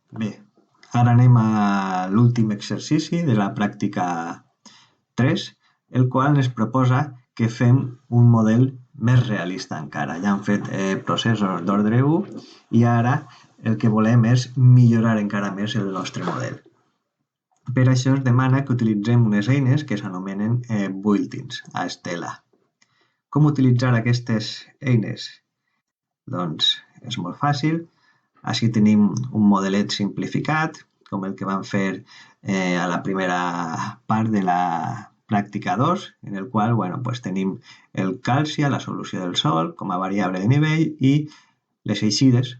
Bé, ara anem a l'últim exercici de la pràctica 3, el qual ens proposa que fem un model més realista encara. Ja hem fet processos d'ordre 1 i ara el que volem és millorar encara més el nostre model. Per això es demana que utilitzem unes eines que s'anomenen built-ins a Stela. Com utilitzar aquestes eines? Doncs és molt fàcil. Així tenim un modelet simplificat, com el que vam fer a la primera part de la pràctica 2, en el qual tenim el calci a la solució del sòl com a variable de nivell i les eixides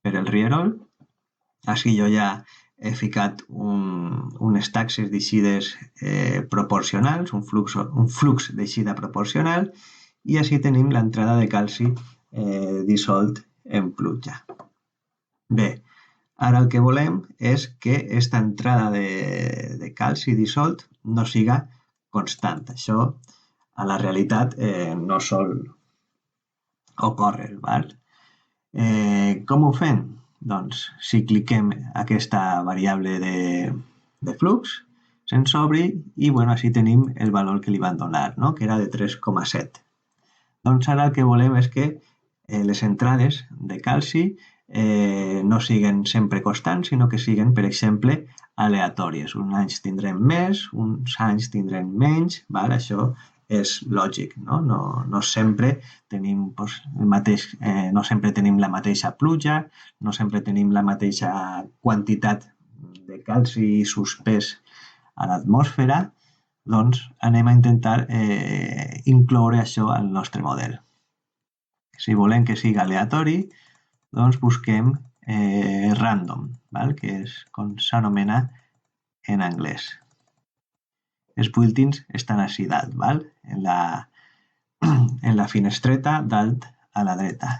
per el rierol. Així jo ja he ficat unes taxes d'eixides proporcionals, un flux d'eixida proporcional, i així tenim l'entrada de calci dissolt en pluja. Bé, ara el que volem és que aquesta entrada de calci dissolt no siga constant. Això a la realitat no sol ocórrer. Val? Com ho fem? Doncs si cliquem aquesta variable de flux, se'ns obri i així tenim el valor que li van donar, no? Que era de 3,7. Doncs ara el que volem és que les entrades de calci no siguen sempre constants, sinó que siguen, per exemple, aleatòries. Uns anys tindrem més, uns anys tindrem menys, val? Això és lògic, no? No sempre tenim no sempre tenim la mateixa pluja, no sempre tenim la mateixa quantitat de calci suspès a l'atmosfera. Doncs anem a intentar incloure això al nostre model. Si volem que sigui aleatori, doncs busquem random, val? Que és com s'anomena en anglès. Els built-ins estan així dalt, val? En la finestreta dalt a la dreta.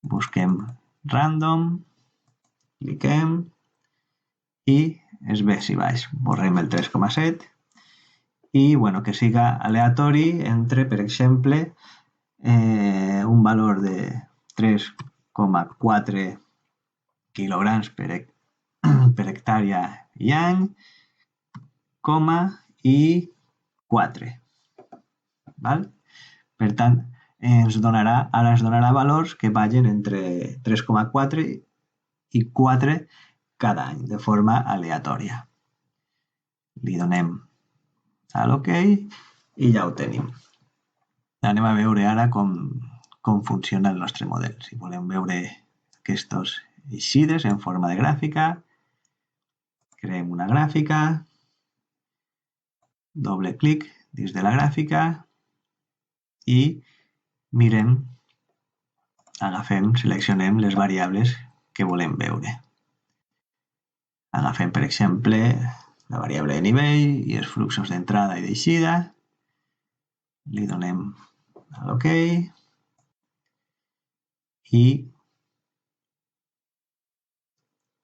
Busquem random, cliquem i es ve si baix. Borrem el 3,7 i que siga aleatori entre, per exemple, un valor de 3,4 quilograms per hectàrea i any, i 4. Val? Per tant, ens donarà valors que vagin entre 3,4 i 4 cada any, de forma aleatòria. Li donem a l'OK i ja ho tenim. Anem a veure ara com funciona el nostre model. Si volem veure aquestes eixides en forma de gràfica, creem una gràfica, doble clic dins de la gràfica i mirem, seleccionem les variables que volem veure. Agafem, per exemple, la variable de nivell i els fluxos d'entrada i d'eixida, li donem a l'OK i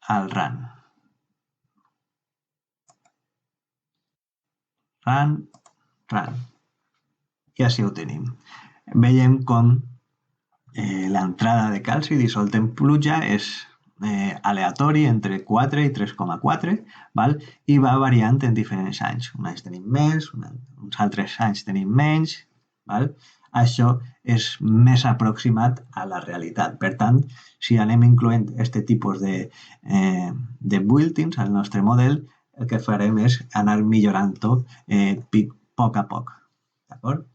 al run. Run. I així ho tenim. Veiem com l'entrada de calci dissolt en pluja és aleatori entre 4 i 3,4, val? I va variant en diferents anys. Un any tenim més, uns altres anys tenim menys. Val? Això és més aproximat a la realitat. Per tant, si anem incloent aquest tipus de built-ins al nostre model, el que farem és anar millorant-ho poc a poc. D'acord?